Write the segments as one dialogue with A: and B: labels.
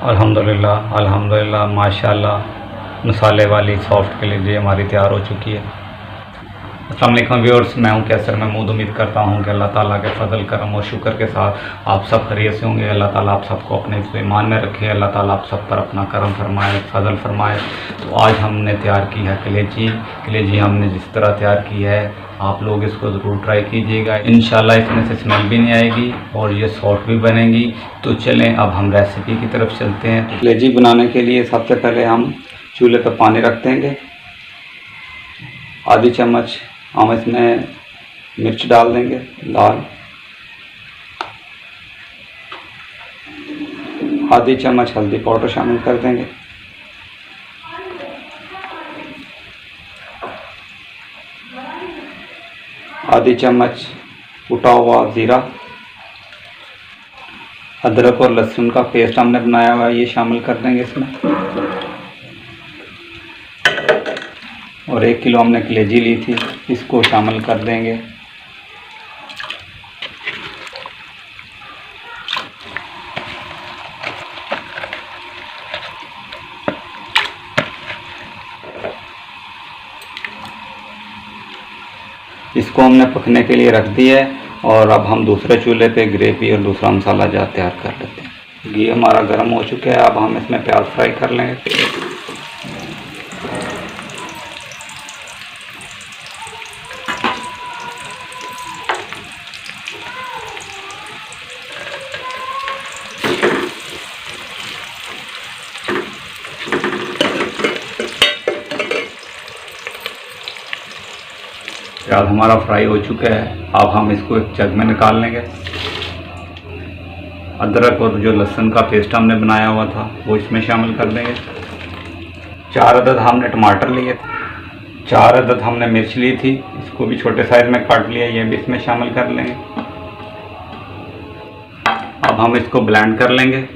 A: अल्हम्दुलिल्लाह अल्हम्दुलिल्लाह माशाल्लाह मसाले वाली सॉफ्ट कलेजी हमारी तैयार हो चुकी है। अस्सलाम वालेकुम व्यूअर्स, मैं हूं कैसर महमूद। उम्मीद करता हूं कि अल्लाह ताला के फजल करम और शुक्र के साथ आप सब खैरियत से होंगे। अल्लाह ताला आप सबको अपने ईमान में रखे, अल्लाह ताला आप सब पर अपना करम फरमाए, फजल फरमाए। तो आज हमने तैयार की है कलेजी हमने जिस तरह तैयार की है आप लोग इसको ज़रूर ट्राई कीजिएगा। इंशाल्लाह इसमें से स्मेल भी नहीं आएगी और ये सॉफ्ट भी बनेगी। तो चलें अब हम रेसिपी की तरफ चलते हैं। तो कलेजी बनाने के लिए सबसे पहले हम चूल्हे पर पानी रख देंगे। आधी चम्मच हम इसमें मिर्च डाल देंगे लाल, आधी चम्मच हल्दी पाउडर शामिल कर देंगे, आधी चम्मच कुटा हुआ ज़ीरा, अदरक और लहसुन का पेस्ट हमने बनाया हुआ है ये शामिल कर देंगे इसमें, और 1 किलो हमने कलेजी ली थी इसको शामिल कर देंगे। इसको हमने पकने के लिए रख दिया है और अब हम दूसरे चूल्हे पे ग्रेवी और दूसरा मसाला जात तैयार कर लेते हैं। घी हमारा गर्म हो चुका है, अब हम इसमें प्याज फ्राई कर लेंगे। प्याज हमारा फ्राई हो चुका है, अब हम इसको एक जग में निकाल लेंगे। अदरक और जो लहसुन का पेस्ट हमने बनाया हुआ था वो इसमें शामिल कर देंगे। 4 अदद हमने टमाटर लिए थे, 4 अदद हमने मिर्च ली थी, इसको भी छोटे साइज में काट लिया, ये भी इसमें शामिल कर लेंगे। अब हम इसको ब्लेंड कर लेंगे।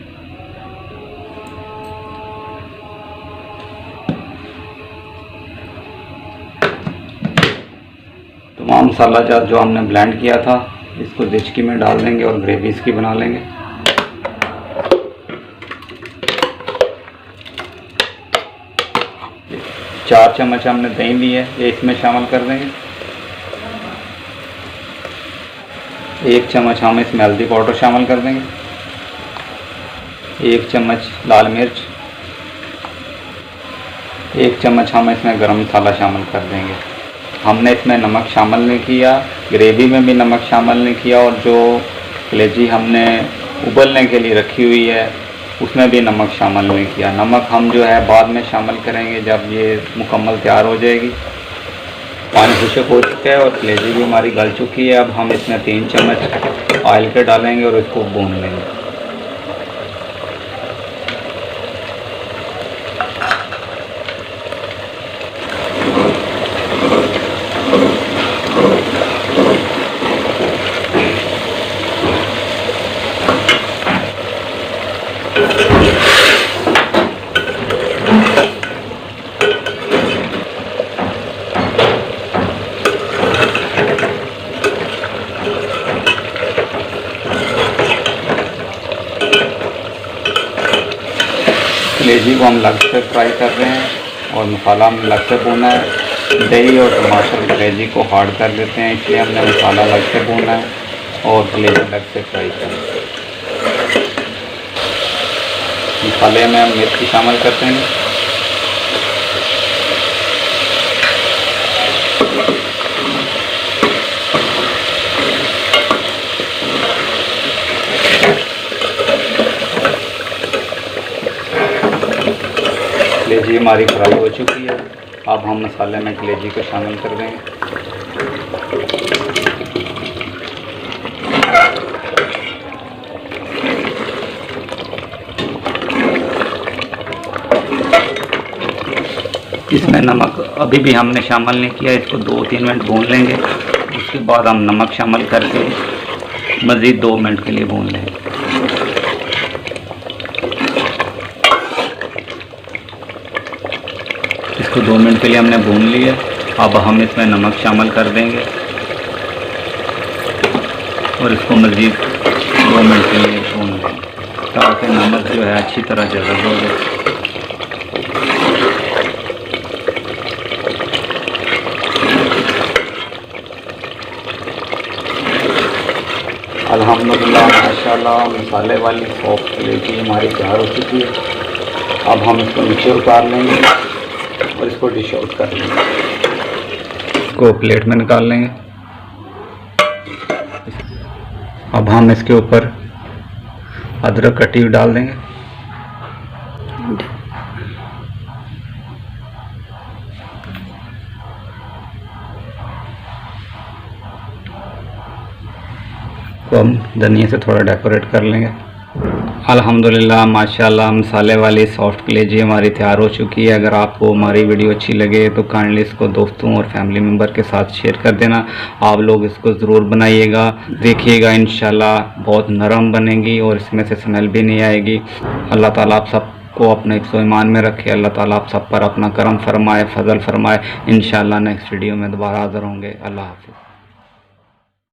A: तमाम मसाला जात जो हमने ब्लेंड किया था इसको देचकी में डाल देंगे और ग्रेवी इसकी बना लेंगे। चार चम्मच हमने दही ली है ये इसमें शामिल कर देंगे। 1 चम्मच हम इसमें हल्दी पाउडर शामिल कर देंगे, 1 चम्मच लाल मिर्च, 1 चम्मच हम इसमें गरम मसाला शामिल कर देंगे। हमने इसमें नमक शामिल नहीं किया, ग्रेवी में भी नमक शामिल नहीं किया, और जो कलेजी हमने उबलने के लिए रखी हुई है उसमें भी नमक शामिल नहीं किया। नमक हम जो है बाद में शामिल करेंगे जब ये मुकम्मल तैयार हो जाएगी। पानी खुश्क हो चुका है और कलेजी भी हमारी गल चुकी है। अब हम इसमें 3 चम्मच ऑयल के डालेंगे और इसको भून लेंगे। कलेजी को हम अलग से फ्राई कर रहे हैं और मसाला हम अलग से भूना है। दही और टमाटर कलेजी को हार्ड कर देते हैं, इसलिए हमने मसाला अलग से भूना है और कलेजी अलग से फ्राई करना है। मसाले में हम मिर्ची शामिल करते हैं, कलेजी हमारी फ्राई हो चुकी है। अब हम मसाले में कलेजी को शामिल कर देंगे। इसमें नमक अभी भी हमने शामिल नहीं किया, इसको 2-3 मिनट भून लेंगे। उसके बाद हम नमक शामिल करके मज़ीद 2 मिनट के लिए भून लेंगे। इसको 2 मिनट के लिए हमने भून लिया। अब हम इसमें नमक शामिल कर देंगे और इसको मज़ीद 2 मिनट के लिए भून लेंगे ताकि नमक जो है अच्छी तरह जज़ब हो गया। अल्हम्दुलिल्लाह माशाल्लाह मसाले वाली सॉफ्ट कलेजी हमारी तैयार हो चुकी है। अब हम इसको नीचे उतार लेंगे और इसको डिश आउट कर लेंगे, इसको प्लेट में निकाल लेंगे। अब हम इसके ऊपर अदरक कटी हुई डाल देंगे। को हम धनिया से थोड़ा डेकोरेट कर लेंगे। अल्हम्दुलिल्लाह माशाल्लाह मसाले वाली सॉफ्ट कलेजी हमारी तैयार हो चुकी है। अगर आपको हमारी वीडियो अच्छी लगे तो काइंडली इसको दोस्तों और फैमिली मेम्बर के साथ शेयर कर देना। आप लोग इसको ज़रूर बनाइएगा, देखिएगा, इंशाल्लाह बहुत नरम बनेगी और इसमें से स्मेल भी नहीं आएगी। अल्लाह ताला आप सबको अपने हिफ्ज़-ओ ईमान में रखे। अल्लाह ताला आप सब पर अपना करम फरमाए, फजल फरमाए। इंशाल्लाह नेक्स्ट वीडियो में दोबारा हाज़िर होंगे। अल्लाह हाफ़िज़।